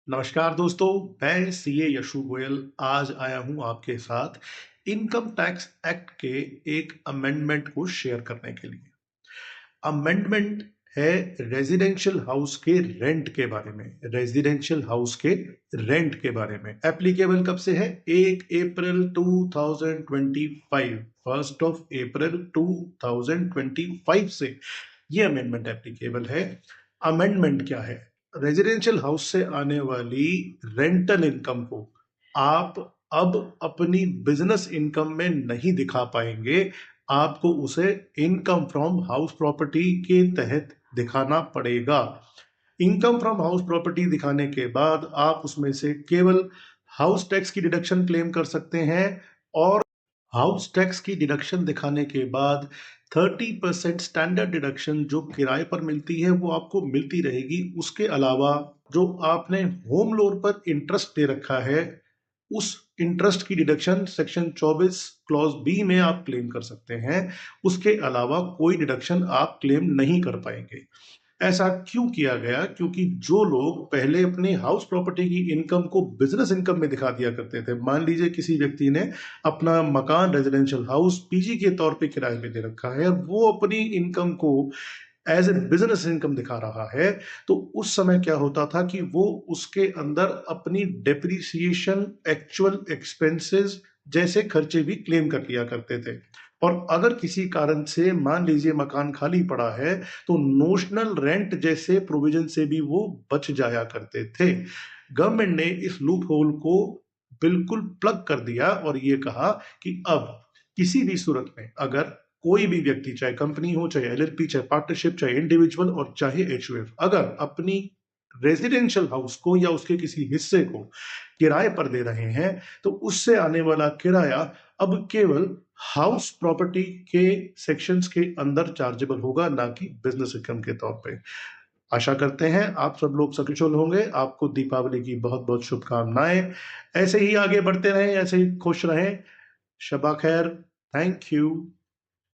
नमस्कार दोस्तों, मैं सीए यशु गोयल आज आया हूं आपके साथ इनकम टैक्स एक्ट के एक अमेंडमेंट को शेयर करने के लिए। अमेंडमेंट है रेजिडेंशियल हाउस के रेंट के बारे में। रेजिडेंशियल हाउस के रेंट के बारे में एप्लीकेबल कब से है? 1 अप्रैल 2025, 1 अप्रैल 2025 से ये अमेंडमेंट एप्लीकेबल है। अमेंडमेंट क्या है? रेजिडेंशियल हाउस से आने वाली रेंटल इनकम को आप अब अपनी बिजनेस इनकम में नहीं दिखा पाएंगे। आपको उसे इनकम फ्रॉम हाउस प्रॉपर्टी के तहत दिखाना पड़ेगा। इनकम फ्रॉम हाउस प्रॉपर्टी दिखाने के बाद आप उसमें से केवल हाउस टैक्स की डिडक्शन क्लेम कर सकते हैं और हाउस टैक्स की डिडक्शन दिखाने के बाद 30% स्टैंडर्ड डिडक्शन जो किराए पर मिलती है वो आपको मिलती रहेगी। उसके अलावा जो आपने होम लोन पर इंटरेस्ट दे रखा है उस इंटरेस्ट की डिडक्शन सेक्शन 24 क्लॉज बी में आप क्लेम कर सकते हैं। उसके अलावा कोई डिडक्शन आप क्लेम नहीं कर पाएंगे। ऐसा क्यों किया गया? क्योंकि जो लोग पहले अपने हाउस प्रॉपर्टी की इनकम को बिजनेस इनकम में दिखा दिया करते थे, मान लीजिए किसी व्यक्ति ने अपना मकान रेजिडेंशियल हाउस पीजी के तौर पे किराए पे दे रखा है, वो अपनी इनकम को एज ए बिजनेस इनकम दिखा रहा है, तो उस समय क्या होता था कि वो उसके अंदर अपनी डेप्रिसिएशन, एक्चुअल एक्सपेंसेस जैसे खर्चे भी क्लेम कर लिया करते थे। और अगर किसी कारण से मान लीजिए मकान खाली पड़ा है तो नोशनल रेंट जैसे प्रोविजन से भी वो बच जाया करते थे। गवर्नमेंट ने इस लूप होल को बिल्कुल प्लग कर दिया और ये कहा कि अब किसी भी सूरत में अगर कोई भी व्यक्ति, चाहे कंपनी हो, चाहे एलएलपी, चाहे पार्टनरशिप, चाहे इंडिविजुअल और चाहे एचयूएफ, अगर अपनी रेजिडेंशियल हाउस को या उसके किसी हिस्से को किराए पर दे रहे हैं तो उससे आने वाला किराया अब केवल हाउस प्रॉपर्टी के सेक्शंस के अंदर चार्जेबल होगा, ना कि बिजनेस इनकम के तौर पे। आशा करते हैं आप सब लोग सकुशल होंगे। आपको दीपावली की बहुत बहुत शुभकामनाएं। ऐसे ही आगे बढ़ते रहें, ऐसे ही खुश रहें। शबा खैर। Thank you.